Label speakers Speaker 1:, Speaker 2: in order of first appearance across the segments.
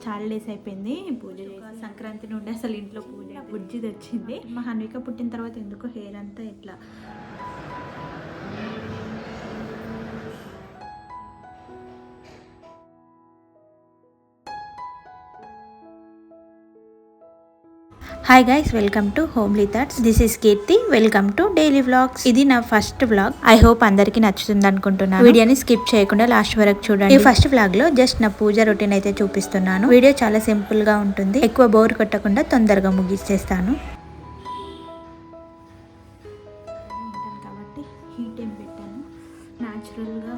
Speaker 1: చాలా డేస్ అయిపోయింది పూజ చేసి. సంక్రాంతి నుండి అసలు ఇంట్లో పూజ బుజ్జి తెచ్చింది. మా హన్విక పుట్టిన తర్వాత ఎందుకో హెయిర్ అంతా ఇట్లా hi guys, welcome to homely Thoughts. This is Keerthi. Welcome to daily vlogs. ఇది నా ఫస్ట్ వ్లాగ్. ఐ హోప్ అందరికి నచ్చుతుంది అనుకుంటున్నాను. వీడియోని స్కిప్ చేయకుండా లాస్ట్ వరకు చూడండి. ఈ ఫస్ట్ వ్లాగ్ లో జస్ట్ నా పూజ రొటీన్ అయితే చూపిస్తున్నాను. వీడియో చాలా సింపుల్ గా ఉంటుంది. ఎక్కువ బోర్ కొట్టకుండా తొందరగా ముగిచ్చేస్తాను. కాబట్టి హీట్ ఏం పెట్టాను, న్యాచురల్గా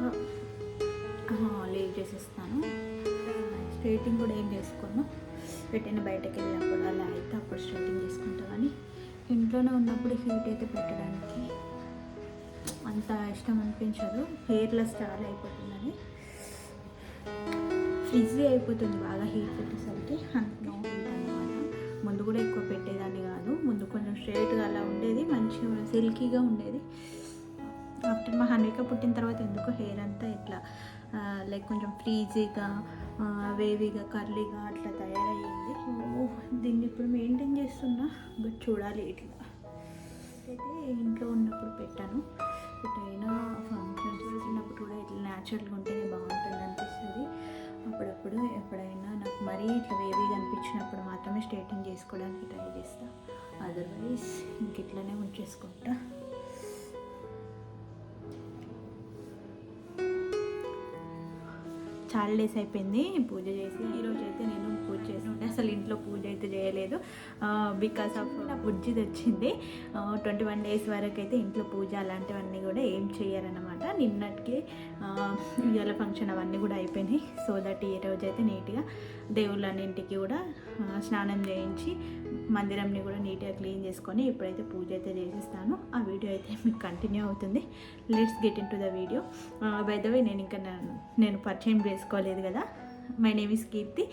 Speaker 1: లీవ్ చేసేస్తాను. స్ట్రైటింగ్ కూడా ఏం చేసుకోను. పెట్టిన బయటకు వెళ్ళినప్పుడు అలా అయితే అప్పుడు స్ట్రైటింగ్ చేసుకుంటా. కానీ ఇంట్లోనే ఉన్నప్పుడు హీట్ అయితే పెట్టడానికి అంత ఇష్టం అనిపించదు. హెయిర్లెస్ చాలా అయిపోతుందని, ఫ్రిజ్జీ అయిపోతుంది బాగా హీట్ పెట్టేసరికి. నో హీట్ అన్నమాట. ముందు కూడా ఎక్కువ పెట్టేదాన్ని కాదు. ముందు కొంచెం స్ట్రైట్గా అలా ఉండేది, మంచిగా సిల్కీగా ఉండేది. ఆఫ్టర్ మా హన్విక పుట్టిన తర్వాత ఎందుకో హెయిర్ అంతా ఇట్లా లైక్ కొంచెం ఫ్రీజీగా వేవీగా కర్లీగా అట్లా తయారయ్యింది. దీన్ని ఇప్పుడు మెయింటైన్ చేస్తున్నా, బట్ చూడాలి. ఇట్లా అయితే ఇంట్లో ఉన్నప్పుడు పెట్టాను. ఎప్పుడైనా ఫంక్షన్స్ వెళ్తున్నప్పుడు కూడా ఇట్లా న్యాచురల్గా ఉంటేనే బాగుంటుంది అనిపిస్తుంది. అప్పుడప్పుడు ఎప్పుడైనా నాకు మరీ ఇట్లా వేవీగా అనిపించినప్పుడు మాత్రమే స్ట్రైటింగ్ చేసుకోవడానికి ట్రై చేస్తాను. అదర్వైజ్ ఇంక ఇట్లానే ఉంచేసుకుంటా. చాలా డేస్ అయిపోయింది పూజ చేసి. ఈరోజు అయితే నేను పూజ చేసి ఉంటే అసలు ఇంట్లో పూజ అయితే చేయలేదు. బికాస్ ఆఫ్ నా బుజ్జి తెచ్చింది. 21 days వరకు అయితే ఇంట్లో పూజ అలాంటివన్నీ కూడా ఏం చేయరన్నమాట. నిన్నటికి ఇవాళ ఫంక్షన్ అవన్నీ కూడా అయిపోయినాయి. సో దట్ ఈ రోజు అయితే నీట్గా దేవుళ్ళన్నింటికి కూడా స్నానం చేయించి మందిరంని కూడా నీట్గా క్లీన్ చేసుకొని ఇప్పుడైతే పూజ అయితే చేసేస్తాను. ఆ వీడియో అయితే మీకు కంటిన్యూ అవుతుంది. Let's get into the video. By the way నేను పరిచయం చేసుకోలేదు కదా. My name is Keerthi.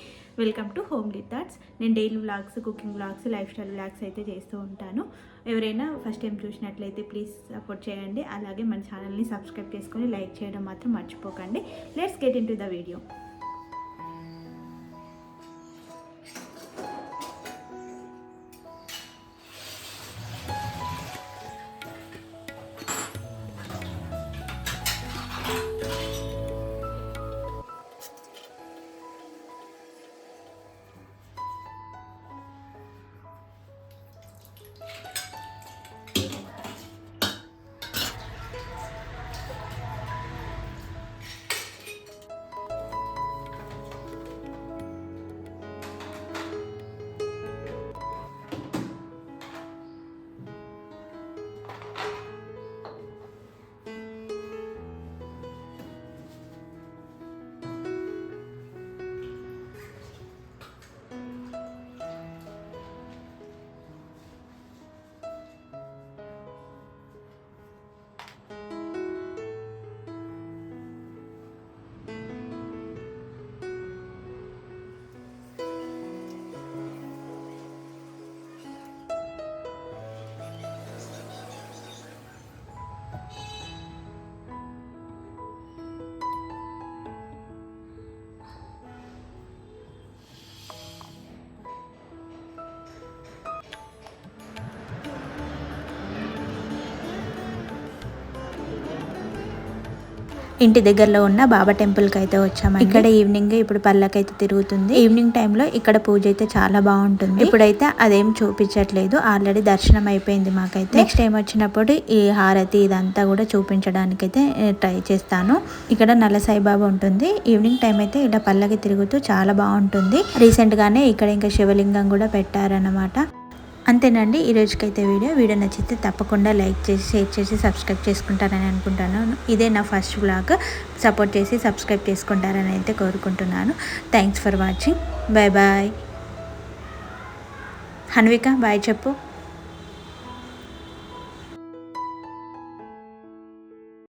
Speaker 1: Welcome to homely thoughts. నేను daily vlogs, cooking vlogs, lifestyle vlogs అయితే చేస్తూ ఉంటాను. ఎవరైనా ఫస్ట్ టైం చూసినట్లయితే ప్లీజ్ సపోర్ట్ చేయండి. అలాగే మన ఛానల్ని సబ్స్క్రైబ్ చేసుకొని లైక్ చేయడం మాత్రం మర్చిపోకండి. Let's get into the video. ఇంటి దగ్గరలో ఉన్న బాబా టెంపుల్కి అయితే వచ్చాము. ఇక్కడ ఈవినింగ్ ఇప్పుడు పల్లకైతే తిరుగుతుంది. ఈవినింగ్ టైంలో ఇక్కడ పూజ అయితే చాలా బాగుంటుంది. ఇప్పుడైతే అదేం చూపించట్లేదు, ఆల్రెడీ దర్శనం అయిపోయింది మాకైతే. నెక్స్ట్ టైం వచ్చినప్పుడు ఈ హారతి ఇదంతా కూడా చూపించడానికి అయితే ట్రై చేస్తాను. ఇక్కడ నల్ల సాయిబాబా ఉంటుంది. ఈవినింగ్ టైం అయితే ఇలా పల్లకి తిరుగుతూ చాలా బాగుంటుంది. రీసెంట్ గానే ఇక్కడ ఇంకా శివలింగం కూడా పెట్టారన్నమాట. అంతేనండి ఈ రోజుకైతే వీడియో నచ్చితే తప్పకుండా లైక్ చేసి, షేర్ చేసి, సబ్స్క్రైబ్ చేసుకుంటారని అనుకుంటాను. ఇదే నా ఫస్ట్ వ్లాగ్. సపోర్ట్ చేసి సబ్స్క్రైబ్ చేసుకుంటారని అయితే కోరుకుంటున్నాను. Thanks for watching. Bye bye. Hanvika bye చెప్పు.